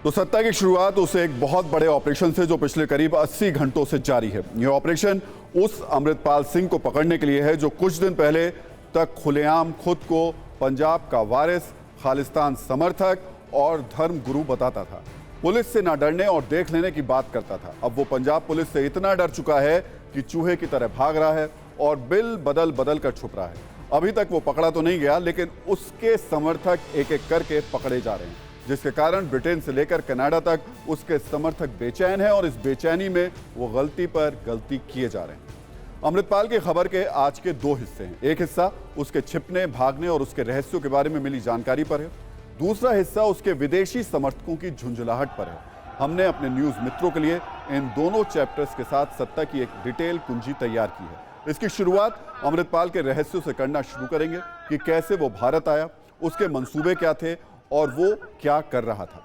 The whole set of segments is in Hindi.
तो सत्ता की शुरुआत उस एक बहुत बड़े ऑपरेशन से जो पिछले करीब 80 घंटों से जारी है। यह ऑपरेशन उस अमृतपाल सिंह को पकड़ने के लिए है जो कुछ दिन पहले तक खुलेआम खुद को पंजाब का वारिस, खालिस्तान समर्थक और धर्म गुरु बताता था। पुलिस से ना डरने और देख लेने की बात करता था। अब वो पंजाब पुलिस से इतना डर चुका है कि चूहे की तरह भाग रहा है और बिल बदल बदल कर छुप रहा है। अभी तक वो पकड़ा तो नहीं गया, लेकिन उसके समर्थक एक एक करके पकड़े जा रहे हैं, जिसके कारण ब्रिटेन से लेकर कनाडा तक उसके समर्थक बेचैन हैं और इस बेचैनी में वो गलती पर गलती किए जा रहे हैं। अमृतपाल की खबर के आज के दो हिस्से हैं। एक हिस्सा उसके छिपने, भागने और उसके रहस्यों के बारे में मिली जानकारी पर है। दूसरा हिस्सा उसके विदेशी समर्थकों की झुंझलाहट पर है। हमने अपने न्यूज मित्रों के लिए इन दोनों चैप्टर्स के साथ सत्ता की एक डिटेल कुंजी तैयार की है। इसकी शुरुआत अमृतपाल के रहस्यों से करना शुरू करेंगे कि कैसे वो भारत आया, उसके मंसूबे क्या थे और वो क्या कर रहा था।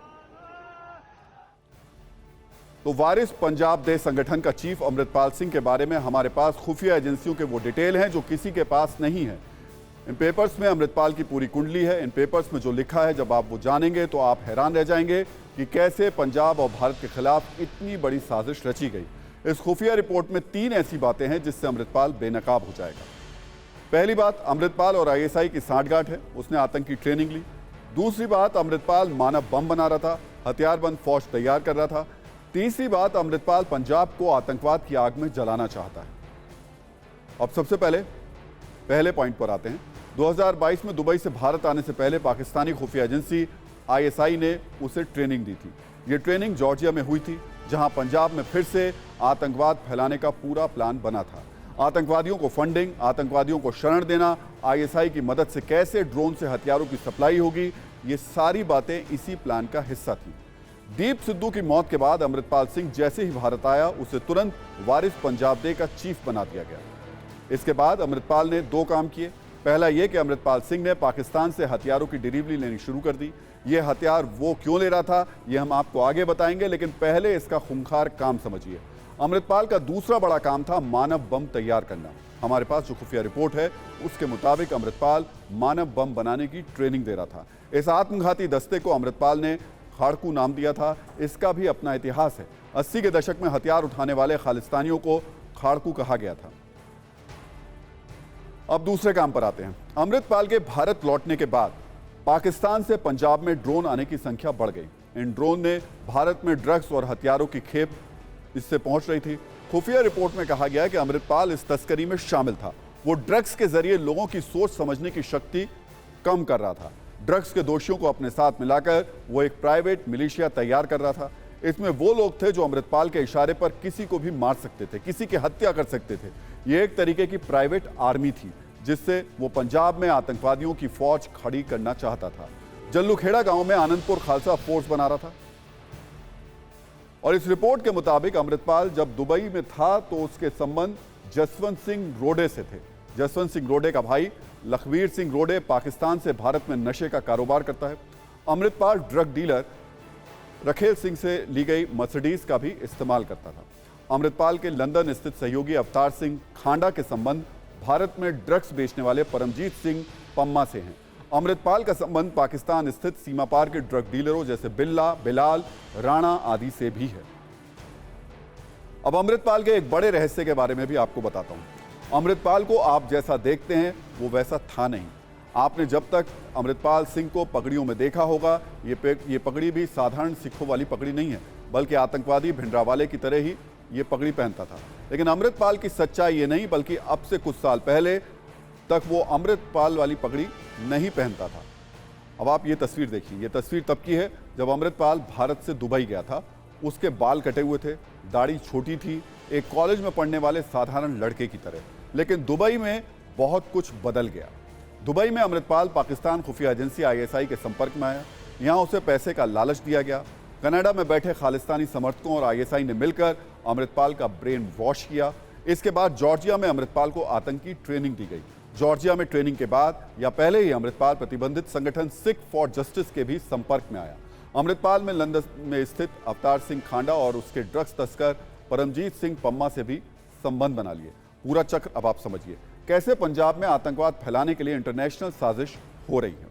तो वारिस पंजाब दे संगठन का चीफ अमृतपाल सिंह के बारे में हमारे पास खुफिया एजेंसियों के वो डिटेल हैं जो किसी के पास नहीं है। इन पेपर्स में अमृतपाल की पूरी कुंडली है। इन पेपर्स में जो लिखा है, जब आप वो जानेंगे तो आप हैरान रह जाएंगे कि कैसे पंजाब और भारत के खिलाफ इतनी बड़ी साजिश रची गई। इस खुफिया रिपोर्ट में 3 ऐसी बातें हैं जिससे अमृतपाल बेनकाब हो जाएगा। पहली बात, अमृतपाल और आईएसआई की सांठगांठ है। उसने आतंकी ट्रेनिंग ली। दूसरी बात, अमृतपाल मानव बम बना रहा था, हथियारबंद फौज तैयार कर रहा था। तीसरी बात, अमृतपाल पंजाब को आतंकवाद की आग में जलाना चाहता है। अब सबसे पहले पॉइंट पर आते हैं। 2022 में दुबई से भारत आने से पहले पाकिस्तानी खुफिया एजेंसी आईएसआई ने उसे ट्रेनिंग दी थी। यह ट्रेनिंग जॉर्जिया में हुई थी, जहां पंजाब में फिर से आतंकवाद फैलाने का पूरा प्लान बना था। आतंकवादियों को फंडिंग, आतंकवादियों को शरण देना, आईएसआई की मदद से कैसे ड्रोन से हथियारों की सप्लाई होगी, ये सारी बातें इसी प्लान का हिस्सा थी। दीप सिद्धू की मौत के बाद अमृतपाल सिंह जैसे ही भारत आया, उसे तुरंत वारिस पंजाब दे का चीफ बना दिया गया। इसके बाद अमृतपाल ने 2 काम किए। पहला यह कि अमृतपाल सिंह ने पाकिस्तान से हथियारों की डिलीवरी लेनी शुरू कर दी। ये हथियार वो क्यों ले रहा था, ये हम आपको आगे बताएंगे, लेकिन पहले इसका खूंखार काम समझिए। अमृतपाल का दूसरा बड़ा काम था मानव बम तैयार करना। हमारे पास जो खुफिया रिपोर्ट है उसके मुताबिक अमृतपाल मानव बम बनाने की ट्रेनिंग दे रहा था। इस आत्मघाती दस्ते को अमृतपाल ने खाड़कू नाम दिया था। इसका भी अपना इतिहास है। 80 के दशक में हथियार उठाने वाले खालिस्तानियों को खाड़कू कहा गया था। अब दूसरे काम पर आते हैं। अमृतपाल के भारत लौटने के बाद पाकिस्तान से पंजाब में ड्रोन आने की संख्या बढ़ गई। इन ड्रोन ने भारत में ड्रग्स और हथियारों की खेप इससे पहुंच रही थी। खुफिया रिपोर्ट में कहा गया है कि अमृतपाल इस तस्करी में शामिल था। वो ड्रग्स के जरिए लोगों की सोच समझने की शक्ति कम कर रहा था। ड्रग्स के दोषियों को अपने साथ मिलाकर वो एक प्राइवेट मिलिशिया तैयार कर रहा था। इसमें वो लोग थे जो अमृतपाल के इशारे पर किसी को भी मार सकते थे, किसी की हत्या कर सकते थे। ये एक तरीके की प्राइवेट आर्मी थी जिससे वो पंजाब में आतंकवादियों की फौज खड़ी करना चाहता था। जल्लूखेड़ा गांव में आनंदपुर खालसा फोर्स बना रहा था। और इस रिपोर्ट के मुताबिक अमृतपाल जब दुबई में था तो उसके संबंध जसवंत सिंह रोडे से थे। जसवंत सिंह रोडे का भाई लखवीर सिंह रोडे पाकिस्तान से भारत में नशे का कारोबार करता है। अमृतपाल ड्रग डीलर रखेल सिंह से ली गई मर्सिडीज का भी इस्तेमाल करता था। अमृतपाल के लंदन स्थित सहयोगी अवतार सिंह खांडा के संबंध भारत में ड्रग्स बेचने वाले परमजीत सिंह पम्मा से हैं। अमृतपाल का संबंध पाकिस्तान स्थित सीमा पार के ड्रग डीलरों जैसे बिल्ला, बिलाल, राणा आदि से भी है। अब अमृतपाल के एक बड़े रहस्य के बारे में भी आपको बताता हूं। अमृतपाल को आप जैसा देखते हैं वो वैसा था नहीं। आपने जब तक अमृतपाल सिंह को पगड़ियों में देखा होगा, ये पगड़ी भी साधारण सिखों वाली पगड़ी नहीं है, बल्कि आतंकवादी भिंडरावाले की तरह ही ये पगड़ी पहनता था। लेकिन अमृतपाल की सच्चाई ये नहीं, बल्कि अब से कुछ साल पहले तक वो अमृतपाल वाली पगड़ी नहीं पहनता था। अब आप ये तस्वीर देखिए। ये तस्वीर तब की है जब अमृतपाल भारत से दुबई गया था। उसके बाल कटे हुए थे, दाढ़ी छोटी थी, एक कॉलेज में पढ़ने वाले साधारण लड़के की तरह। लेकिन दुबई में बहुत कुछ बदल गया। दुबई में अमृतपाल पाकिस्तान खुफिया एजेंसी आईएसआई के संपर्क में आया। यहाँ उसे पैसे का लालच दिया गया। कनाडा में बैठे खालिस्तानी समर्थकों और आईएसआई ने मिलकर अमृतपाल का ब्रेन वॉश किया। इसके बाद जॉर्जिया में अमृतपाल को आतंकी ट्रेनिंग दी गई। जॉर्जिया में ट्रेनिंग के बाद या पहले ही अमृतपाल प्रतिबंधित संगठन सिख फॉर जस्टिस के भी संपर्क में आया। अमृतपाल में लंदन में स्थित अवतार सिंह खांडा और उसके ड्रग्स तस्कर परमजीत सिंह पम्मा से भी संबंध बना लिए। पूरा चक्र अब आप समझिए कैसे पंजाब में आतंकवाद फैलाने के लिए इंटरनेशनल साजिश हो रही है।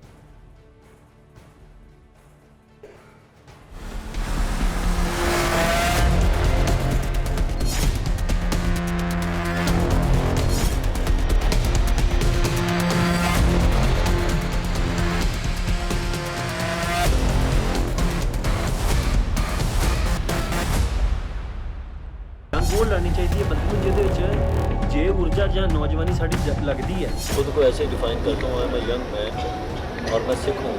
वो लानी चाहिए बंदे ਨੂੰ ਜਿਹਦੇ ਵਿੱਚ ਜੇ ਊਰਜਾ ਜਾਂ ਨੌਜਵਾਨੀ ਸਾਡੀ ਲੱਗਦੀ है। खुद को ऐसे डिफाइन करता हूँ, I am a young man और मैं सिख हूँ,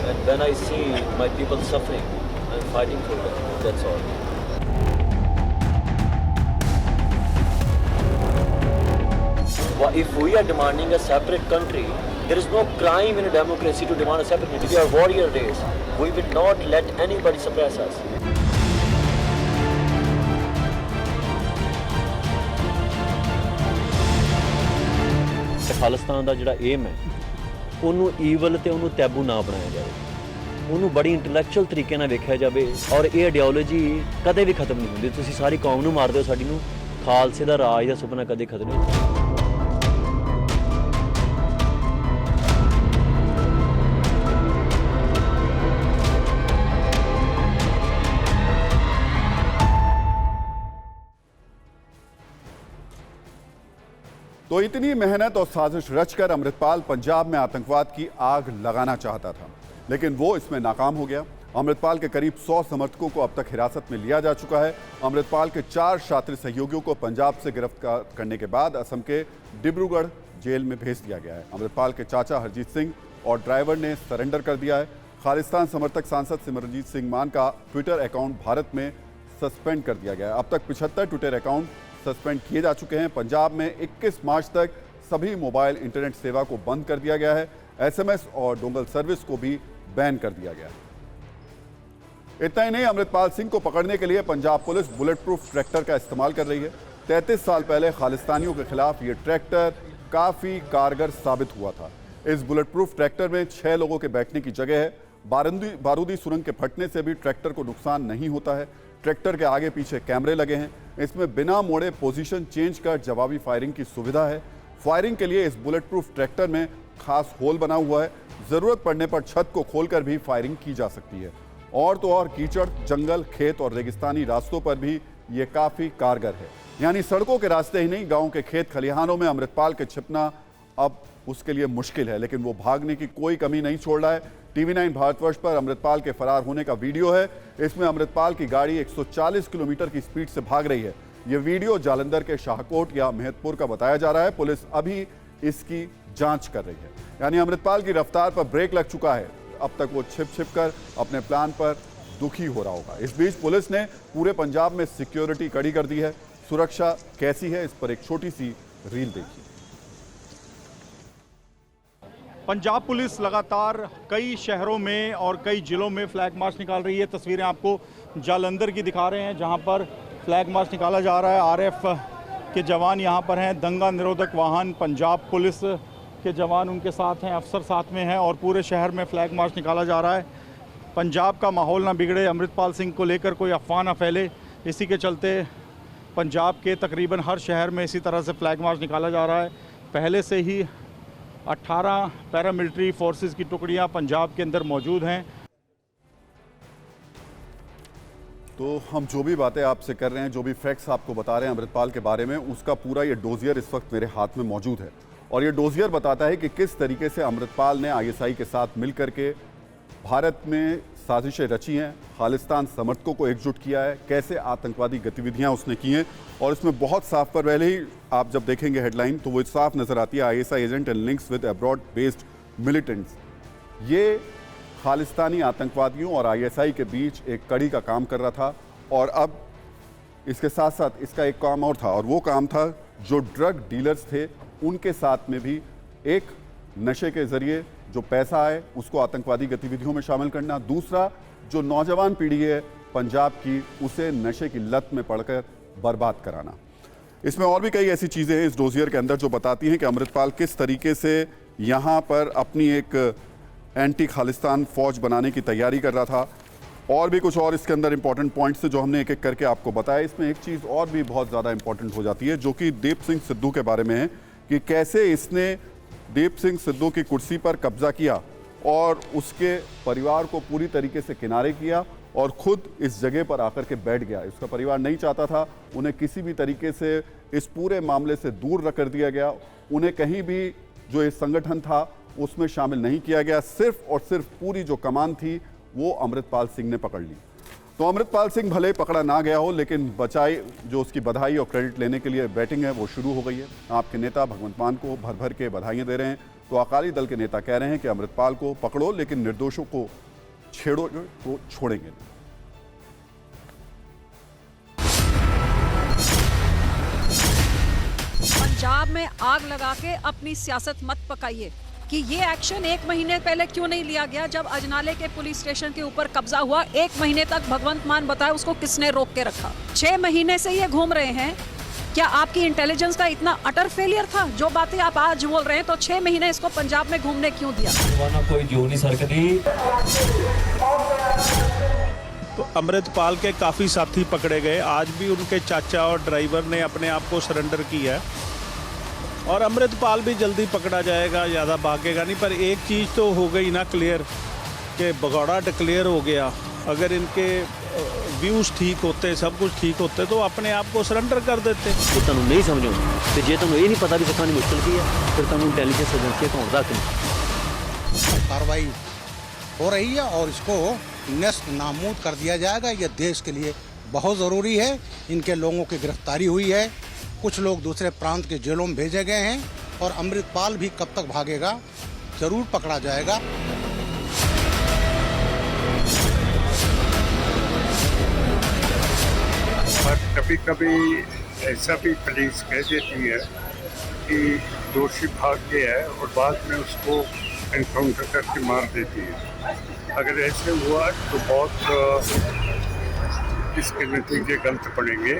and when I see my people suffering I am fighting for them, that's all. If we are demanding a separate country, there is no crime in a democracy to demand a separate country. We are warrior race. We will not let anybody suppress us. Khalistan ਦਾ ਜਿਹੜਾ ਏਮ ਹੈ ਉਹਨੂੰ ਈਵਲ ਤੇ ਉਹਨੂੰ ਟੈਬੂ ਨਾ ਬਣਾਇਆ ਜਾਵੇ, ਉਹਨੂੰ ਬੜੀ ਇੰਟੈਲੈਕਚੁਅਲ ਤਰੀਕੇ ਨਾਲ ਵੇਖਿਆ ਜਾਵੇ ਔਰ ਇਹ ਆਈਡੀਓਲੋਜੀ ਕਦੇ ਵੀ ਖਤਮ ਨਹੀਂ ਹੁੰਦੀ। ਤੁਸੀਂ ਸਾਰੀ ਕੌਮ ਨੂੰ ਮਾਰਦੇ ਹੋ, ਸਾਡੀ ਨੂੰ ਖਾਲਸੇ ਦਾ ਰਾਜ ਦਾ ਸੁਪਨਾ ਕਦੇ ਖਤਮ ਨਹੀਂ ਹੁੰਦਾ। तो इतनी मेहनत और साजिश रचकर अमृतपाल पंजाब में आतंकवाद की आग लगाना चाहता था, लेकिन वो इसमें नाकाम हो गया। अमृतपाल के करीब 100 समर्थकों को अब तक हिरासत में लिया जा चुका है। अमृतपाल के 4 शातिर सहयोगियों को पंजाब से गिरफ्तार करने के बाद असम के डिब्रूगढ़ जेल में भेज दिया गया है। अमृतपाल के चाचा हरजीत सिंह और ड्राइवर ने सरेंडर कर दिया है। खालिस्तान समर्थक सांसद सिमरनजीत सिंह मान का ट्विटर अकाउंट भारत में सस्पेंड कर दिया गया है। अब तक 75 ट्विटर अकाउंट सस्पेंड किए जा चुके हैं। पंजाब में 21 मार्च तक सभी मोबाइल इंटरनेट सेवा को बंद कर दिया गया है। एसएमएस और डोंगल सर्विस को भी बैन कर दिया गया है। इतना ही नहीं, अमृतपाल सिंह को पकड़ने के लिए Punjab police bullet proof tractor का इस्तेमाल कर रही है। 33 साल पहले खालिस्तानियों के खिलाफ ये ट्रैक्टर काफी कारगर साबित हुआ था। इस बुलेट प्रूफ ट्रैक्टर में 6 लोगों के बैठने की जगह है। बारूदी सुरंग के फटने से भी ट्रैक्टर को नुकसान नहीं होता है। ट्रैक्टर के आगे पीछे कैमरे लगे हैं। इसमें बिना मोड़े पोजीशन चेंज कर जवाबी फायरिंग की सुविधा है। फायरिंग के लिए इस बुलेट प्रूफ ट्रैक्टर में खास होल बना हुआ है। जरूरत पड़ने पर छत को खोलकर भी फायरिंग की जा सकती है। और तो और कीचड़, जंगल, खेत और रेगिस्तानी रास्तों पर भी ये काफी कारगर है। यानी सड़कों के रास्ते ही नहीं, गांव के खेत खलिहानों में अमृतपाल के छिपना अब उसके लिए मुश्किल है, लेकिन वो भागने की कोई कमी नहीं छोड़ रहा है। TV9 भारतवर्ष पर अमृतपाल के फरार होने का वीडियो है। इसमें अमृतपाल की गाड़ी 140 किलोमीटर की स्पीड से भाग रही है। ये वीडियो जालंधर के शाहकोट या मेहतपुर का बताया जा रहा है। पुलिस अभी इसकी जांच कर रही है। यानी अमृतपाल की रफ्तार पर ब्रेक लग चुका है। अब तक वो छिप कर अपने प्लान पर दुखी हो रहा होगा। इस बीच पुलिस ने पूरे पंजाब में सिक्योरिटी कड़ी कर दी है। सुरक्षा कैसी है, इस पर एक छोटी सी रील देखिए। पंजाब पुलिस लगातार कई शहरों में और कई जिलों में फ्लैग मार्च निकाल रही है। तस्वीरें आपको जालंधर की दिखा रहे हैं, जहां पर फ्लैग मार्च निकाला जा रहा है। आरएफ के जवान यहां पर हैं, दंगा निरोधक वाहन, पंजाब पुलिस के जवान उनके साथ हैं, अफसर साथ में हैं और पूरे शहर में फ्लैग मार्च निकाला जा रहा है। पंजाब का माहौल ना बिगड़े, अमृतपाल सिंह को लेकर कोई अफवाह ना फैले, इसी के चलते पंजाब के तकरीबन हर शहर में इसी तरह से फ्लैग मार्च निकाला जा रहा है। पहले से ही 18 पैरामिलिट्री फोर्सेस की टुकड़ियां पंजाब के अंदर मौजूद हैं। तो हम जो भी बातें आपसे कर रहे हैं, जो भी फैक्ट्स आपको बता रहे हैं अमृतपाल के बारे में, उसका पूरा ये डोजियर इस वक्त मेरे हाथ में मौजूद है। और ये डोजियर बताता है कि किस तरीके से अमृतपाल ने ISI के साथ मिलकर के भारत में साजिशें रची हैं, खालिस्तान समर्थकों को एकजुट किया है, कैसे आतंकवादी गतिविधियां उसने की हैं। और इसमें बहुत साफ, पर पहले ही आप जब देखेंगे हेडलाइन तो वो साफ नजर आती है, ISI agent and links with abroad based militants. ये खालिस्तानी आतंकवादियों और ISI के बीच एक कड़ी का काम कर रहा था। और अब इसके साथ साथ इसका एक काम और था, और वो काम था जो ड्रग डीलर्स थे उनके साथ में भी एक नशे के जरिए जो पैसा है उसको आतंकवादी गतिविधियों में शामिल करना। दूसरा, जो नौजवान पीढ़ी है पंजाब की, उसे नशे की लत में पड़कर बर्बाद कराना। इसमें और भी कई ऐसी चीज़ें हैं इस डोजियर के अंदर जो बताती हैं कि अमृतपाल किस तरीके से यहाँ पर अपनी एक एंटी खालिस्तान फौज बनाने की तैयारी कर रहा था। और भी कुछ और इसके अंदर इंपॉर्टेंट पॉइंट्स है जो हमने एक एक करके आपको बताया। इसमें एक चीज़ और भी बहुत ज़्यादा इंपॉर्टेंट हो जाती है जो कि दीप सिंह सिद्धू के बारे में है, कि कैसे इसने दीप सिंह सिद्धू की कुर्सी पर कब्जा किया और उसके परिवार को पूरी तरीके से किनारे किया और खुद इस जगह पर आकर के बैठ गया। उसका परिवार नहीं चाहता था, उन्हें किसी भी तरीके से इस पूरे मामले से दूर रख कर दिया गया। उन्हें कहीं भी जो ये संगठन था उसमें शामिल नहीं किया गया। सिर्फ और सिर्फ पूरी जो कमान थी वो अमृतपाल सिंह ने पकड़ ली। तो अमृतपाल सिंह भले पकड़ा ना गया हो, लेकिन बचाई जो उसकी बधाई और क्रेडिट लेने के लिए बैटिंग है वो शुरू हो गई है। आपके नेता भगवंत मान को भर भर के बधाइयां दे रहे हैं, तो अकाली दल के नेता कह रहे हैं कि अमृतपाल को पकड़ो लेकिन निर्दोषों को छेड़ो तो छोड़ेंगे नहीं। पंजाब में आग लगा के अपनी सियासत मत पकाइए कि ये एक्शन 1 महीने पहले क्यों नहीं लिया गया। जब अजनाले के पुलिस स्टेशन के ऊपर कब्जा हुआ, 1 महीने तक भगवंत मान बताए उसको किसने रोक के रखा। 6 महीने से ये घूम रहे हैं। क्या आपकी इंटेलिजेंस का इतना अटर फेलियर था? जो बातें आप आज बोल रहे हैं, तो 6 महीने इसको पंजाब में घूमने क्यों दिया? कोई जो नहीं सरकती। तो अमृतपाल के काफ़ी साथी पकड़े गए। आज भी उनके चाचा और ड्राइवर ने अपने आप को सरेंडर किया है और अमृतपाल भी जल्दी पकड़ा जाएगा, ज़्यादा भागेगा नहीं। पर एक चीज़ तो हो गई ना क्लियर कि भगौड़ा डिक्लेयर हो गया। अगर इनके व्यूज़ ठीक होते, सब कुछ ठीक होते, तो अपने आप को सरेंडर कर देते। ਜੇ ਤੁਹਾਨੂੰ ਨਹੀਂ ਸਮਝ ਆਉਂਦੀ ਤੇ ਜੇ ਤੁਹਾਨੂੰ ਇਹ ਨਹੀਂ ਪਤਾ ਵੀ ਸਿੱਖਾਂ ਦੀ ਮੁਸ਼ਕਲ ਕੀ ਹੈ, ਫਿਰ ਤੁਹਾਨੂੰ ਇੰਟੈਲੀਜੈਂਸ ਏਜੰਸੀ ਅਕਾਊਂਟ ਰੱਖ ਲਓ। कार्रवाई हो रही है और इसको नेस्त नामूद कर दिया जाएगा। ये देश के लिए बहुत ज़रूरी है। इनके लोगों की गिरफ्तारी हुई है, कुछ लोग दूसरे प्रांत के जेलों में भेजे गए हैं और अमृतपाल भी कब तक भागेगा, जरूर पकड़ा जाएगा। पर कभी कभी ऐसा भी पुलिस कह देती है कि दोषी भाग गया है और बाद में उसको एनकाउंटर करके मार देती है। अगर ऐसे हुआ तो बहुत इसके नतीजे गलत पड़ेंगे।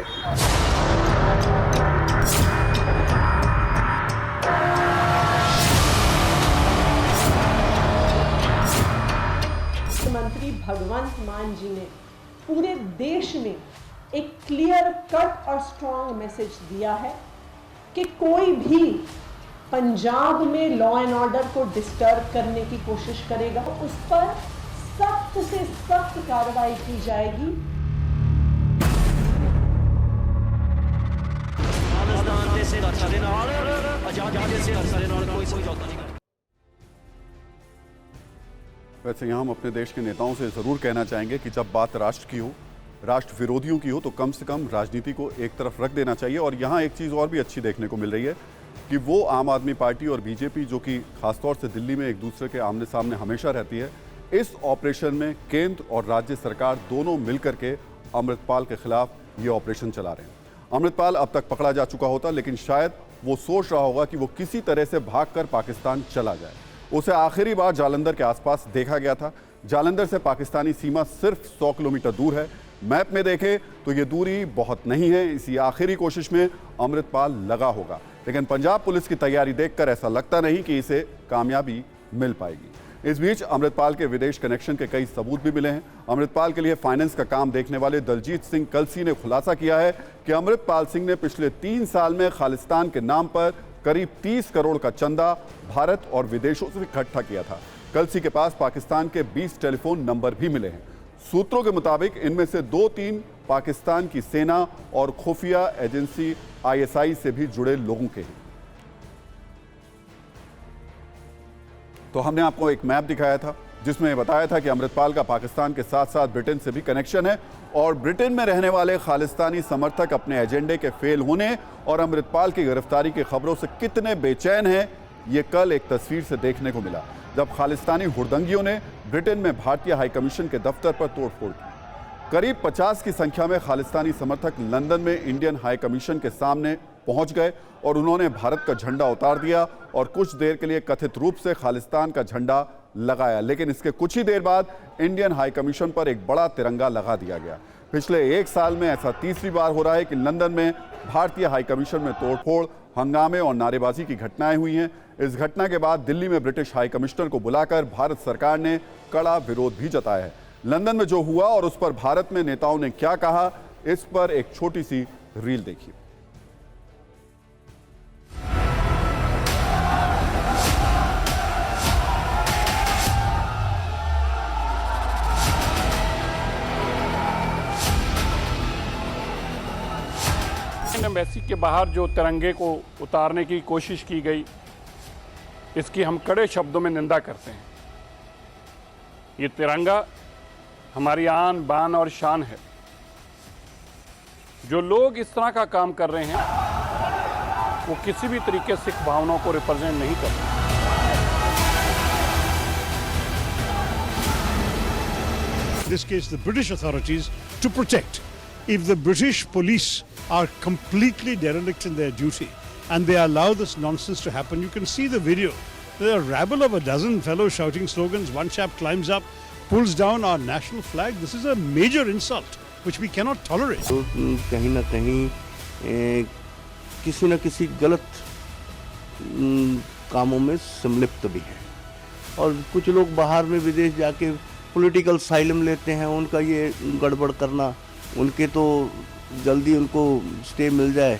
मुख्यमंत्री भगवंत मान जी ने पूरे देश में एक क्लियर कट और स्ट्रॉन्ग मैसेज दिया है कि कोई भी पंजाब में लॉ एंड ऑर्डर को डिस्टर्ब करने की कोशिश करेगा तो उस पर सख्त से सख्त कार्रवाई की जाएगी। वैसे यहाँ हम अपने देश के नेताओं से ज़रूर कहना चाहेंगे कि जब बात राष्ट्र की हो, राष्ट्र विरोधियों की हो, तो कम से कम राजनीति को एक तरफ रख देना चाहिए। और यहाँ एक चीज़ और भी अच्छी देखने को मिल रही है कि वो आम आदमी पार्टी और बीजेपी, जो कि खासतौर से दिल्ली में एक दूसरे के आमने सामने हमेशा रहती है, इस ऑपरेशन में केंद्र और राज्य सरकार दोनों मिलकर के अमृतपाल के खिलाफ ये ऑपरेशन चला रहे हैं। अमृतपाल अब तक पकड़ा जा चुका होता, लेकिन शायद वो सोच रहा होगा कि वो किसी तरह से भागकर पाकिस्तान चला जाए। उसे आखिरी बार जालंधर के आसपास देखा गया था। जालंधर से पाकिस्तानी सीमा सिर्फ 100 किलोमीटर दूर है। मैप में देखें तो ये दूरी बहुत नहीं है। इसी आखिरी कोशिश में अमृतपाल लगा होगा, लेकिन पंजाब पुलिस की तैयारी देखकर ऐसा लगता नहीं कि इसे कामयाबी मिल पाएगी। इस बीच अमृतपाल के विदेश कनेक्शन के कई सबूत भी मिले हैं। अमृतपाल के लिए फाइनेंस का काम देखने वाले दलजीत सिंह कलसी ने खुलासा किया है कि अमृतपाल सिंह ने पिछले 3 साल में खालिस्तान के नाम पर करीब 30 करोड़ का चंदा भारत और विदेशों से इकट्ठा किया था। कलसी के पास पाकिस्तान के 20 टेलीफोन नंबर भी मिले हैं। सूत्रों के मुताबिक इनमें से 2-3 पाकिस्तान की सेना और खुफिया एजेंसी ISI से भी जुड़े लोगों के हैं। तो हमने आपको एक मैप दिखाया था जिसमें बताया था कि अमृतपाल का पाकिस्तान के साथ साथ ब्रिटेन से भी कनेक्शन है और ब्रिटेन में रहने वाले खालिस्तानी समर्थक अपने एजेंडे के फेल होने और अमृतपाल की गिरफ्तारी की खबरों से कितने बेचैन हैं, ये कल एक तस्वीर से देखने को मिला जब खालिस्तानी हुड़दंगियों ने ब्रिटेन में भारतीय हाई कमीशन के दफ्तर पर तोड़फोड़ की। करीब 50 की संख्या में खालिस्तानी समर्थक लंदन में इंडियन हाई कमीशन के सामने पहुंच गए और उन्होंने भारत का झंडा उतार दिया और कुछ देर के लिए कथित रूप से खालिस्तान का झंडा लगाया, लेकिन इसके कुछ ही देर बाद इंडियन हाई कमीशन पर एक बड़ा तिरंगा लगा दिया गया। पिछले 1 साल में ऐसा तीसरी बार हो रहा है कि लंदन में भारतीय हाई कमीशन में तोड़फोड़, हंगामे और नारेबाजी की घटनाएं हुई हैं। इस घटना के बाद दिल्ली में ब्रिटिश हाई कमिश्नर को बुलाकर भारत सरकार ने कड़ा विरोध भी जताया है। लंदन में जो हुआ और उस पर भारत में नेताओं ने क्या कहा, इस पर एक छोटी सी रील देखिए। एम्बेसी के बाहर जो तिरंगे को उतारने की कोशिश की गई, इसकी हम कड़े शब्दों में निंदा करते हैं। ये तिरंगा हमारी आन बान और शान है। जो लोग इस तरह का काम कर रहे हैं वो किसी भी तरीके से सिख भावनाओं को रिप्रेजेंट नहीं करते। In this case, the British authorities to protect. If the British police are completely derelict in their duty and they allow this nonsense to happen, you can see the video. There are a rabble of a dozen fellows shouting slogans. One chap climbs up, pulls down our national flag. This is a major insult which we cannot tolerate. तो कहीं ना कहीं किसी न किसी गलत कामों में संलिप्त भी है और कुछ लोग बाहर में विदेश जाके पॉलिटिकल साइलम लेते हैं। उनका ये गड़बड़ करना, उनके तो जल्दी उनको स्टे मिल जाए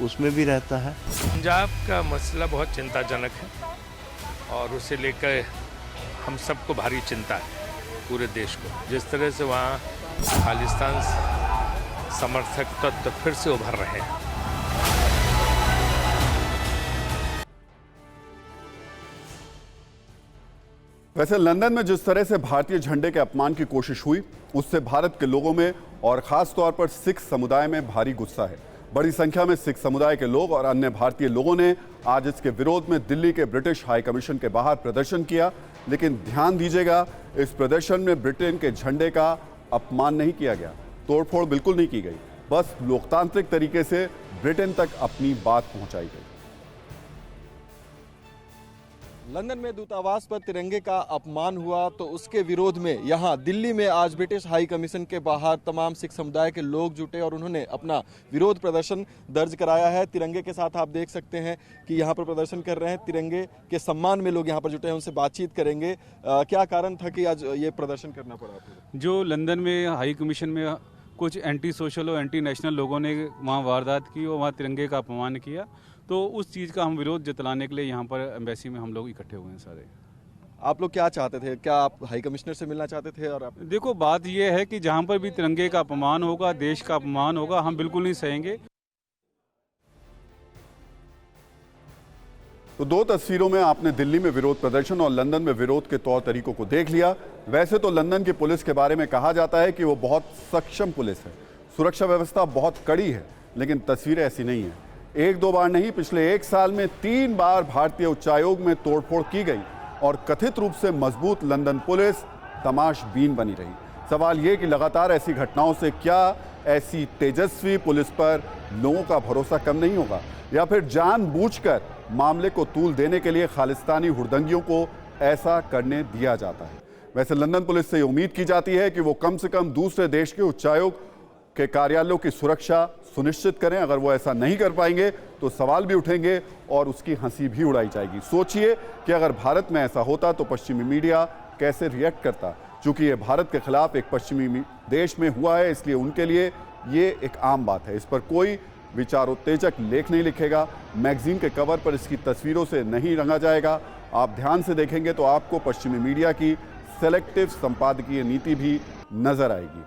उसमें भी रहता है। पंजाब का मसला बहुत चिंताजनक है और उसे लेकर हम सबको भारी चिंता है, पूरे देश को। जिस तरह से वहाँ खालिस्तान समर्थक तत्व फिर से उभर रहे हैं। वैसे लंदन में जिस तरह से भारतीय झंडे के अपमान की कोशिश हुई, उससे भारत के लोगों में और खास तौर पर सिख समुदाय में भारी गुस्सा है। बड़ी संख्या में सिख समुदाय के लोग और अन्य भारतीय लोगों ने आज इसके विरोध में दिल्ली के ब्रिटिश हाई कमीशन के बाहर प्रदर्शन किया। लेकिन ध्यान दीजिएगा, इस प्रदर्शन में ब्रिटेन के झंडे का अपमान नहीं किया गया, तोड़फोड़ बिल्कुल नहीं की गई, बस लोकतांत्रिक तरीके से ब्रिटेन तक अपनी बात पहुंचाई गई। लंदन में दूतावास पर तिरंगे का अपमान हुआ तो उसके विरोध में यहाँ दिल्ली में आज ब्रिटिश हाई कमीशन के बाहर तमाम सिख समुदाय के लोग जुटे और उन्होंने अपना विरोध प्रदर्शन दर्ज कराया है। तिरंगे के साथ आप देख सकते हैं कि यहाँ पर प्रदर्शन कर रहे हैं, तिरंगे के सम्मान में लोग यहाँ पर जुटे हैं। उनसे बातचीत करेंगे। क्या कारण था कि आज ये प्रदर्शन करना पड़ा आपको? जो लंदन में हाई कमीशन में कुछ एंटी सोशल और एंटी नेशनल लोगों ने वहाँ वारदात की और वहाँ तिरंगे का अपमान किया, तो उस चीज़ का हम विरोध जतलाने के लिए यहाँ पर एम्बेसी में हम लोग इकट्ठे हुए हैं सारे। आप लोग क्या चाहते थे? क्या आप हाई कमिश्नर से मिलना चाहते थे? और आप देखो, बात ये है कि जहाँ पर भी तिरंगे का अपमान होगा, देश का अपमान होगा, हम बिल्कुल नहीं सहेंगे। तो दो तस्वीरों में आपने दिल्ली में विरोध प्रदर्शन और लंदन में विरोध के तौर तरीकों को देख लिया। वैसे तो लंदन की पुलिस के बारे में कहा जाता है कि वो बहुत सक्षम पुलिस है, सुरक्षा व्यवस्था बहुत कड़ी है, लेकिन तस्वीरें ऐसी नहीं है। एक दो बार नहीं, पिछले एक साल में 3 बार भारतीय उच्चायोग में तोड़फोड़ की गई और कथित रूप से मजबूत लंदन पुलिस तमाशबीन बनी रही। सवाल ये कि लगातार ऐसी घटनाओं से क्या ऐसी तेजस्वी पुलिस पर लोगों का भरोसा कम नहीं होगा, या फिर जानबूझकर मामले को तूल देने के लिए खालिस्तानी हुड़दंगियों को ऐसा करने दिया जाता है। वैसे लंदन पुलिस से उम्मीद की जाती है कि वो कम से कम दूसरे देश के उच्चायोग के कार्यालयों की सुरक्षा सुनिश्चित करें। अगर वो ऐसा नहीं कर पाएंगे तो सवाल भी उठेंगे और उसकी हंसी भी उड़ाई जाएगी। सोचिए कि अगर भारत में ऐसा होता तो पश्चिमी मीडिया कैसे रिएक्ट करता। चूंकि ये भारत के खिलाफ एक पश्चिमी देश में हुआ है, इसलिए उनके लिए ये एक आम बात है। इस पर कोई विचारोत्तेजक लेख नहीं लिखेगा, मैगजीन के कवर पर इसकी तस्वीरों से नहीं रंगा जाएगा। आप ध्यान से देखेंगे तो आपको पश्चिमी मीडिया की सेलेक्टिव संपादकीय नीति भी नजर आएगी।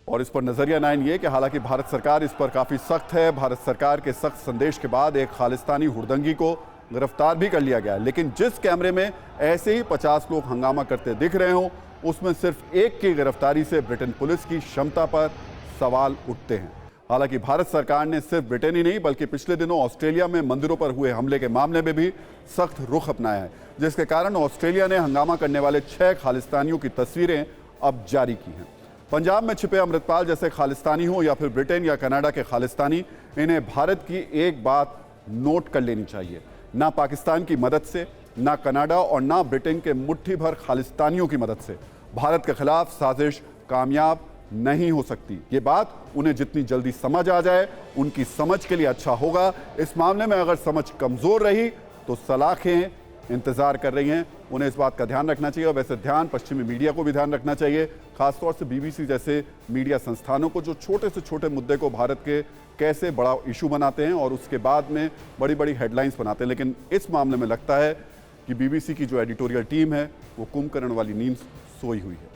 और इस पर नजरिया 9 ये कि हालांकि भारत सरकार इस पर काफी सख्त है। भारत सरकार के सख्त संदेश के बाद एक खालिस्तानी हुड़दंगी को गिरफ्तार भी कर लिया गया, लेकिन जिस कैमरे में ऐसे ही 50 लोग हंगामा करते दिख रहे हों, उसमें सिर्फ एक की गिरफ्तारी से ब्रिटेन पुलिस की क्षमता पर सवाल उठते हैं। हालांकि भारत सरकार ने सिर्फ ब्रिटेन ही नहीं बल्कि पिछले दिनों ऑस्ट्रेलिया में मंदिरों पर हुए हमले के मामले में भी सख्त रुख अपनाया है, जिसके कारण ऑस्ट्रेलिया ने हंगामा करने वाले 6 खालिस्तानियों की तस्वीरें अब जारी की हैं। पंजाब में छिपे अमृतपाल जैसे खालिस्तानी हो या फिर ब्रिटेन या कनाडा के खालिस्तानी, इन्हें भारत की एक बात नोट कर लेनी चाहिए। ना पाकिस्तान की मदद से, ना कनाडा और ना ब्रिटेन के मुट्ठी भर खालिस्तानियों की मदद से भारत के खिलाफ साजिश कामयाब नहीं हो सकती। ये बात उन्हें जितनी जल्दी समझ आ जाए उनकी समझ के लिए अच्छा होगा। इस मामले में अगर समझ कमजोर रही तो सलाखें इंतजार कर रही हैं, उन्हें इस बात का ध्यान रखना चाहिए। और वैसे ध्यान पश्चिमी मीडिया को भी ध्यान रखना चाहिए, खासतौर से बीबीसी जैसे मीडिया संस्थानों को, जो छोटे से छोटे मुद्दे को भारत के कैसे बड़ा इशू बनाते हैं और उसके बाद में बड़ी बड़ी हेडलाइंस बनाते हैं। लेकिन इस मामले में लगता है कि बीबीसी की जो एडिटोरियल टीम है वो कुंभकर्ण वाली नींद सोई हुई है।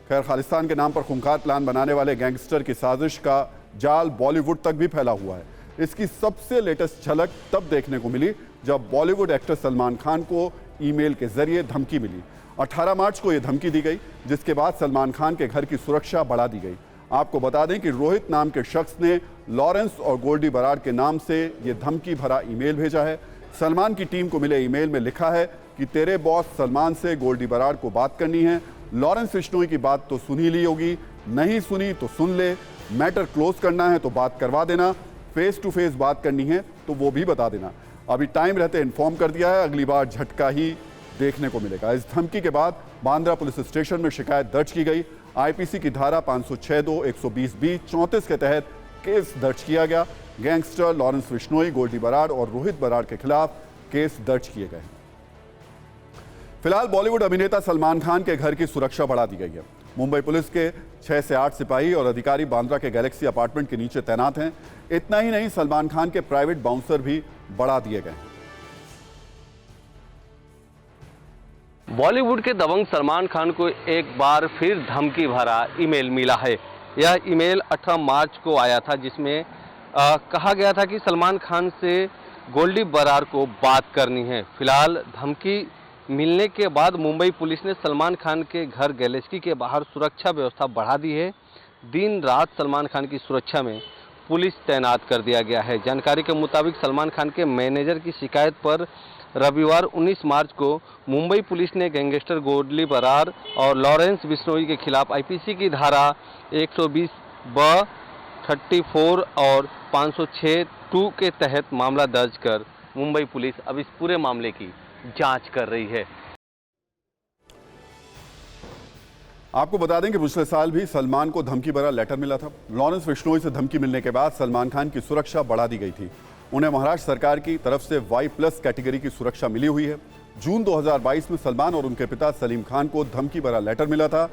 खैर, खालिस्तान के नाम पर खूंखार प्लान बनाने वाले गैंगस्टर की साजिश का जाल बॉलीवुड तक भी फैला हुआ है। इसकी सबसे लेटेस्ट झलक तब देखने को मिली जब बॉलीवुड एक्टर सलमान खान को ईमेल के जरिए धमकी मिली। 18 मार्च को यह धमकी दी गई, जिसके बाद सलमान खान के घर की सुरक्षा बढ़ा दी गई। आपको बता दें कि रोहित नाम के शख्स ने लॉरेंस और गोल्डी बराड़ के नाम से यह धमकी भरा ईमेल भेजा है। सलमान की टीम को मिले ईमेल में लिखा है कि तेरे बॉस सलमान से गोल्डी बराड़ को बात करनी है, लॉरेंस बिश्नोई की बात तो सुन ही ली होगी, नहीं सुनी तो सुन ले, मैटर क्लोज करना है तो बात करवा देना, फेस टू फेस बात करनी है तो वो भी बता देना। अभी टाइम रहते इन्फॉर्म कर दिया है, अगली बार झटका ही देखने को मिलेगा। इस धमकी के बाद बांद्रा पुलिस स्टेशन में शिकायत दर्ज की गई। आईपीसी की धारा 506(2), 120(b), 34 के तहत केस दर्ज किया गया। गैंगस्टर लॉरेंस बिश्नोई, गोल्डी बराड़ और रोहित बराड़ के खिलाफ केस दर्ज किए गए। फिलहाल बॉलीवुड अभिनेता सलमान खान के घर की सुरक्षा बढ़ा दी गई है। मुंबई पुलिस के 6 से 8 सिपाही और अधिकारी बांद्रा के गैलेक्सी अपार्टमेंट के नीचे तैनात हैं। इतना ही नहीं, सलमान खान के प्राइवेट बाउंसर भी बढ़ा दिए गए हैं। बॉलीवुड के दबंग सलमान खान को एक बार फिर धमकी भरा ईमेल मिला है। यह ईमेल 18 मार्च को आया था, जिसमें कहा गया था कि सलमान खान से गोल्डी बराड़ को बात करनी है। फिलहाल धमकी मिलने के बाद मुंबई पुलिस ने सलमान खान के घर गैलेक्सी के बाहर सुरक्षा व्यवस्था बढ़ा दी है। दिन रात सलमान खान की सुरक्षा में पुलिस तैनात कर दिया गया है। जानकारी के मुताबिक सलमान खान के मैनेजर की शिकायत पर रविवार 19 मार्च को मुंबई पुलिस ने गैंगस्टर गोल्डी बराड़ और लॉरेंस बिश्नोई के खिलाफ आईपीसी की धारा 120(ब), 34 और 506(2) के तहत मामला दर्ज कर मुंबई पुलिस अब इस पूरे मामले की जांच कर रही है। आपको बता दें कि पिछले साल भी सलमान को धमकी भरा लेटर मिला था। लॉरेंस बिश्नोई से धमकी मिलने के बाद सलमान खान की सुरक्षा बढ़ा दी गई थी। उन्हें महाराष्ट्र सरकार की तरफ से Y+ कैटेगरी की सुरक्षा मिली हुई है। जून 2022 में सलमान और उनके पिता सलीम खान को धमकी भरा लेटर मिला था,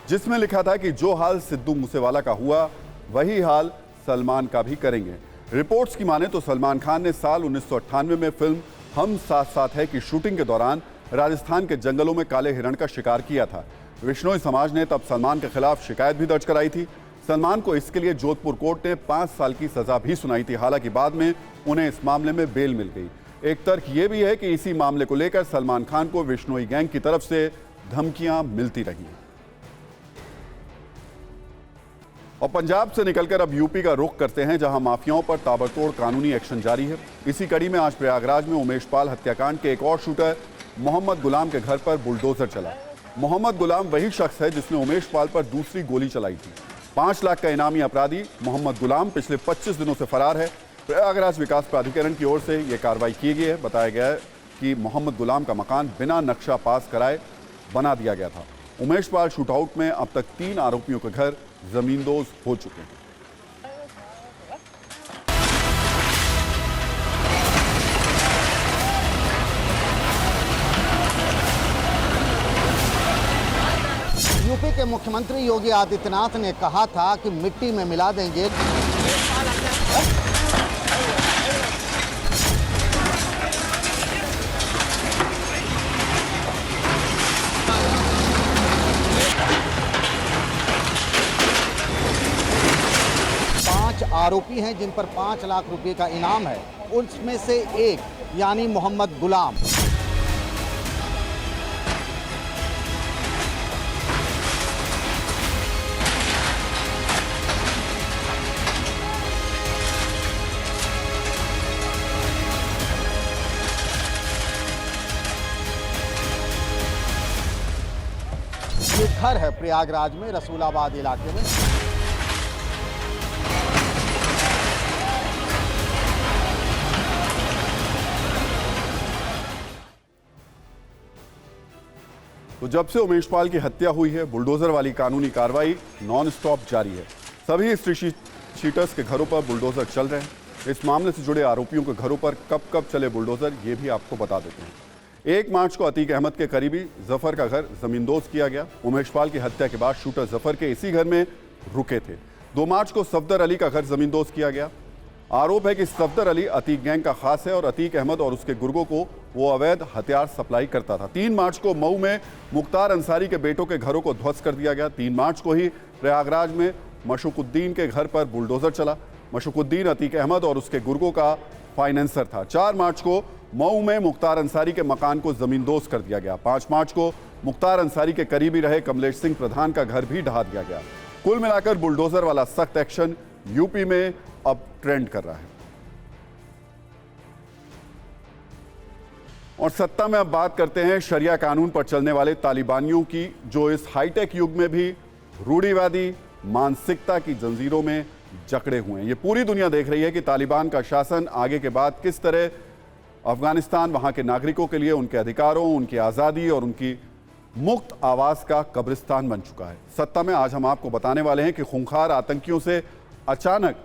जिसमें लिखा था कि जो हाल सिद्धू मूसेवाला का हुआ वही हाल सलमान का भी करेंगे। रिपोर्ट्स की माने तो सलमान खान ने साल 1998 में फिल्म हम साथ साथ है की शूटिंग के दौरान राजस्थान के जंगलों में काले हिरण का शिकार किया था। बिश्नोई समाज ने तब सलमान के खिलाफ शिकायत भी दर्ज कराई थी। सलमान को इसके लिए जोधपुर कोर्ट ने 5 साल की सजा भी सुनाई थी। हालांकि बाद में उन्हें इस मामले में बेल मिल गई। एक तर्क यह भी है कि इसी मामले को लेकर सलमान खान को बिश्नोई गैंग की तरफ से धमकियां मिलती रही। और पंजाब से निकलकर अब यूपी का रुख करते हैं, जहां माफियाओं पर ताबड़तोड़ कानूनी एक्शन जारी है। इसी कड़ी में आज प्रयागराज में उमेश पाल हत्याकांड के एक और शूटर मोहम्मद गुलाम के घर पर बुलडोजर चला। मोहम्मद गुलाम वही शख्स है जिसने उमेश पाल पर दूसरी गोली चलाई थी। 5 लाख का इनामी अपराधी मोहम्मद गुलाम पिछले 25 दिनों से फरार है। प्रयागराज विकास प्राधिकरण की ओर से यह कार्रवाई की गई है। बताया गया है कि मोहम्मद गुलाम का मकान बिना नक्शा पास कराए बना दिया गया था। उमेश पाल शूटआउट में अब तक 3 आरोपियों के घर जमींदोज हो चुके हैं। यूपी के मुख्यमंत्री योगी आदित्यनाथ ने कहा था कि मिट्टी में मिला देंगे आरोपी हैं जिन पर 5 लाख रुपए का इनाम है। उसमें से एक यानी मोहम्मद गुलाम। ये घर है प्रयागराज में, रसूलाबाद इलाके में। तो जब से उमेश पाल की हत्या हुई है, बुलडोजर वाली कानूनी कार्रवाई नॉन स्टॉप जारी है। सभी स्ट्रीट शीटर्स के घरों पर बुलडोजर चल रहे हैं। इस मामले से जुड़े आरोपियों के घरों पर कब कब चले बुलडोजर, ये भी आपको बता देते हैं। 1 मार्च को अतीक अहमद के करीबी जफर का घर जमींदोज किया गया। उमेश पाल की हत्या के बाद शूटर जफर के इसी घर में रुके थे। 2 मार्च को सफदर अली का घर जमींदोज किया गया। आरोप है कि सफदर अली अतीक गैंग का खास है और अतीक अहमद और उसके गुर्गों को वो अवैध हथियार सप्लाई करता था। 3 मार्च को मऊ में मुख्तार अंसारी के बेटों के घरों को ध्वस्त कर दिया गया। 3 मार्च को ही प्रयागराज में मशुकुद्दीन के घर पर बुलडोजर चला। मशुकुद्दीन अतीक अहमद और उसके गुर्गों का फाइनेंसर था। 4 मार्च को मऊ में मुख्तार अंसारी के मकान को जमींदोज कर दिया गया। 5 मार्च को मुख्तार अंसारी के करीबी रहे कमलेश सिंह प्रधान का घर भी ढहा दिया गया। कुल मिलाकर बुलडोजर वाला सख्त एक्शन यूपी में अब ट्रेंड कर रहा है। और सत्ता में अब बात करते हैं शरिया कानून पर चलने वाले तालिबानियों की, जो इस हाईटेक युग में भी रूढ़िवादी मानसिकता की जंजीरों में जकड़े हुए हैं। ये पूरी दुनिया देख रही है कि तालिबान का शासन आगे के बाद किस तरह अफगानिस्तान वहां के नागरिकों के लिए उनके अधिकारों, उनकी आज़ादी और उनकी मुक्त आवाज का कब्रिस्तान बन चुका है। सत्ता में आज हम आपको बताने वाले हैं कि खूंखार आतंकियों से अचानक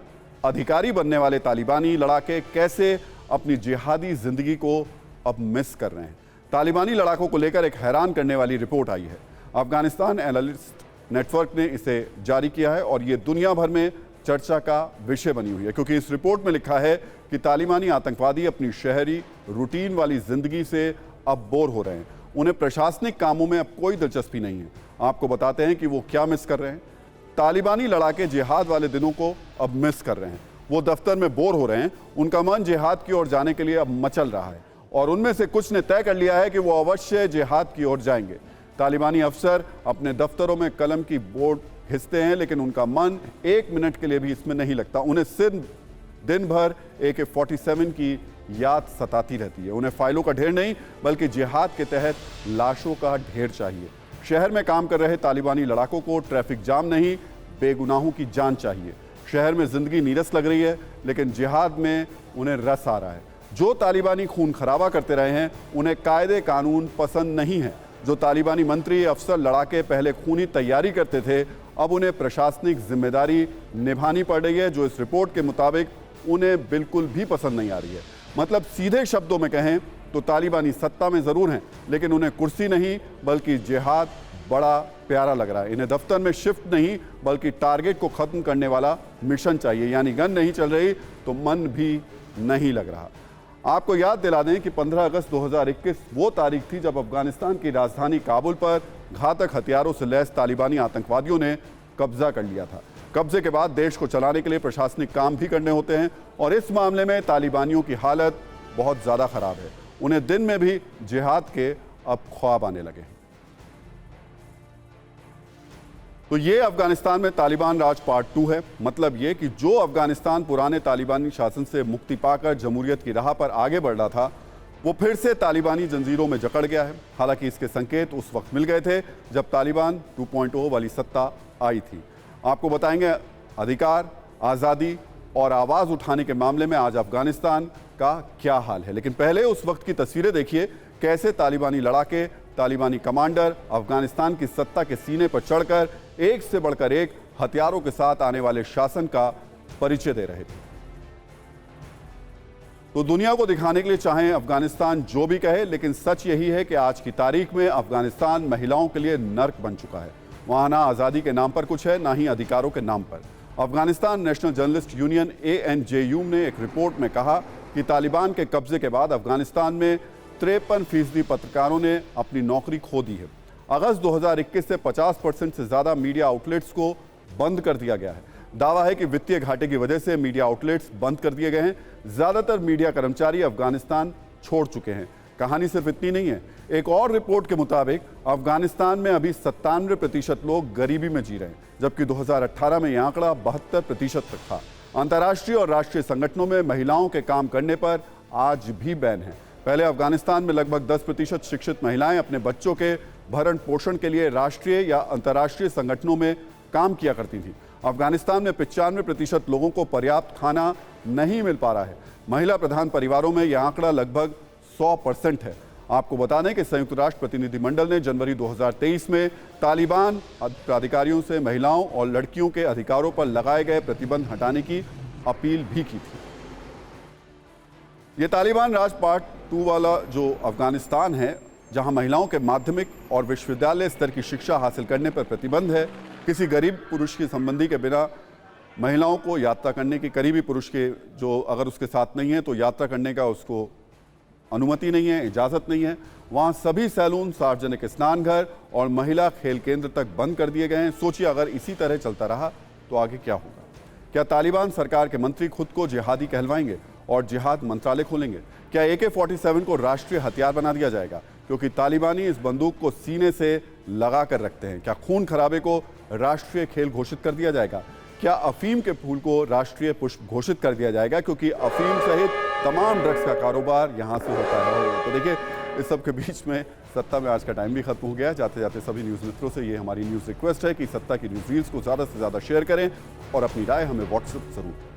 अधिकारी बनने वाले तालिबानी लड़ाके कैसे अपनी जिहादी जिंदगी को अब मिस कर रहे हैं। तालिबानी लड़ाकों को लेकर एक हैरान करने वाली रिपोर्ट आई है। अफगानिस्तान एनालिस्ट नेटवर्क ने इसे जारी किया है और ये दुनिया भर में चर्चा का विषय बनी हुई है, क्योंकि इस रिपोर्ट में लिखा है कि तालिबानी आतंकवादी अपनी शहरी रूटीन वाली जिंदगी से अब बोर हो रहे हैं। उन्हें प्रशासनिक कामों में अब कोई दिलचस्पी नहीं है। आपको बताते हैं कि वो क्या मिस कर रहे हैं। तालिबानी लड़ाके जिहाद वाले दिनों को अब मिस कर रहे हैं। वो दफ्तर में बोर हो रहे हैं। उनका मन जिहाद की ओर जाने के लिए अब मचल रहा है और उनमें से कुछ ने तय कर लिया है कि वो अवश्य जिहाद की ओर जाएंगे। तालिबानी अफसर अपने दफ्तरों में कलम की बोर्ड घिसते हैं, लेकिन उनका मन एक मिनट के लिए भी इसमें नहीं लगता। उन्हें सिर्फ दिन भर AK-47 की याद सताती रहती है। उन्हें फाइलों का ढेर नहीं, बल्कि जिहाद के तहत लाशों का ढेर चाहिए। शहर में काम कर रहे तालिबानी लड़ाकों को ट्रैफिक जाम नहीं, बेगुनाहों की जान चाहिए। शहर में जिंदगी नीरस लग रही है, लेकिन जिहाद में उन्हें रस आ रहा है। जो तालिबानी खून खराबा करते रहे हैं, उन्हें कायदे कानून पसंद नहीं है। जो तालिबानी मंत्री, अफसर, लड़ाके पहले खूनी तैयारी करते थे, अब उन्हें प्रशासनिक जिम्मेदारी निभानी पड़ रही है, जो इस रिपोर्ट के मुताबिक उन्हें बिल्कुल भी पसंद नहीं आ रही है। मतलब सीधे शब्दों में कहें तो तालिबानी सत्ता में जरूर हैं, लेकिन उन्हें कुर्सी नहीं बल्कि जिहाद बड़ा प्यारा लग रहा है। इन्हें दफ्तर में शिफ्ट नहीं बल्कि टारगेट को खत्म करने वाला मिशन चाहिए। यानी गन नहीं चल रही तो मन भी नहीं लग रहा। आपको याद दिला दें कि 15 अगस्त 2021 वो तारीख थी जब अफगानिस्तान की राजधानी काबुल पर घातक हथियारों से लैस तालिबानी आतंकवादियों ने कब्जा कर लिया था। कब्जे के बाद देश को चलाने के लिए प्रशासनिक काम भी करने होते हैं और इस मामले में तालिबानियों की हालत बहुत ज़्यादा खराब है। उन्हें दिन में भी जिहाद के अब ख्वाब आने लगे हैं। तो ये अफगानिस्तान में तालिबान राज पार्ट 2 है। मतलब ये कि जो अफगानिस्तान पुराने तालिबानी शासन से मुक्ति पाकर जमहूरियत की राह पर आगे बढ़ रहा था, वो फिर से तालिबानी जंजीरों में जकड़ गया है। हालांकि इसके संकेत उस वक्त मिल गए थे जब तालिबान 2.0 वाली सत्ता आई थी। आपको बताएंगे अधिकार, आज़ादी और आवाज़ उठाने के मामले में आज अफगानिस्तान का क्या हाल है। लेकिन पहले उस वक्त की तस्वीरें देखिए, कैसे तालिबानी लड़ाके, तालिबानी कमांडर अफगानिस्तान की सत्ता के सीने पर चढ़कर एक से बढ़कर एक हथियारों के साथ आने वाले शासन का परिचय दे रहे थे। तो दुनिया को दिखाने के लिए चाहे अफगानिस्तान जो भी कहे, लेकिन सच यही है कि आज की तारीख में अफगानिस्तान महिलाओं के लिए नर्क बन चुका है। वहां ना आज़ादी के नाम पर कुछ है, ना ही अधिकारों के नाम पर। Afghanistan national journalist union ANJU ने एक रिपोर्ट में कहा कि तालिबान के कब्जे के बाद अफगानिस्तान में 53% पत्रकारों ने अपनी नौकरी खो दी है। अगस्त 2021 से 50% से ज़्यादा मीडिया आउटलेट्स को बंद कर दिया गया है। दावा है कि वित्तीय घाटे की वजह से मीडिया आउटलेट्स बंद कर दिए गए हैं। ज़्यादातर मीडिया कर्मचारी अफगानिस्तान छोड़ चुके हैं। कहानी सिर्फ इतनी नहीं है। एक और रिपोर्ट के मुताबिक अफगानिस्तान में अभी 97% लोग गरीबी में जी रहे हैं, जबकि 2018 में यह आंकड़ा 72% तक था। अंतर्राष्ट्रीय और राष्ट्रीय संगठनों में महिलाओं के काम करने पर आज भी बैन है। पहले अफगानिस्तान में लगभग 10% शिक्षित महिलाएं अपने बच्चों के भरण पोषण के लिए राष्ट्रीय या अंतर्राष्ट्रीय संगठनों में काम किया करती थी। अफगानिस्तान में 95% लोगों को पर्याप्त खाना नहीं मिल पा रहा है। महिला प्रधान परिवारों में यह आंकड़ा लगभग 100% है। आपको बता दें कि संयुक्त राष्ट्र प्रतिनिधिमंडल ने जनवरी 2023 में तालिबान प्राधिकारियों से महिलाओं और लड़कियों के अधिकारों पर लगाए गए प्रतिबंध हटाने की अपील भी की थी। ये तालिबान राज पार्ट 2 वाला जो अफगानिस्तान है, जहां महिलाओं के माध्यमिक और विश्वविद्यालय स्तर की शिक्षा हासिल करने पर प्रतिबंध है। किसी गरीब पुरुष की संबंधी के बिना महिलाओं को यात्रा करने की, करीबी पुरुष के जो अगर उसके साथ नहीं है तो यात्रा करने का उसको अनुमति नहीं है, इजाज़त नहीं है। वहाँ सभी सैलून, सार्वजनिक स्नानघर और महिला खेल केंद्र तक बंद कर दिए गए हैं। सोचिए अगर इसी तरह चलता रहा तो आगे क्या होगा। क्या तालिबान सरकार के मंत्री खुद को जिहादी कहलवाएंगे और जिहाद मंत्रालय खोलेंगे? क्या AK-47 को राष्ट्रीय हथियार बना दिया जाएगा? क्योंकि तालिबानी इस बंदूक को सीने से लगा कर रखते हैं। क्या खून खराबे को राष्ट्रीय खेल घोषित कर दिया जाएगा? क्या अफीम के फूल को राष्ट्रीय पुष्प घोषित कर दिया जाएगा? क्योंकि अफीम सहित तमाम ड्रग्स का कारोबार यहां से होता है। तो देखिए, इस सब के बीच में सत्ता में आज का टाइम भी खत्म हो गया। जाते जाते सभी न्यूज़ मित्रों से ये हमारी न्यूज़ रिक्वेस्ट है कि सत्ता की न्यूज़ रील्स को ज़्यादा से ज़्यादा शेयर करें और अपनी राय हमें व्हाट्सएप जरूर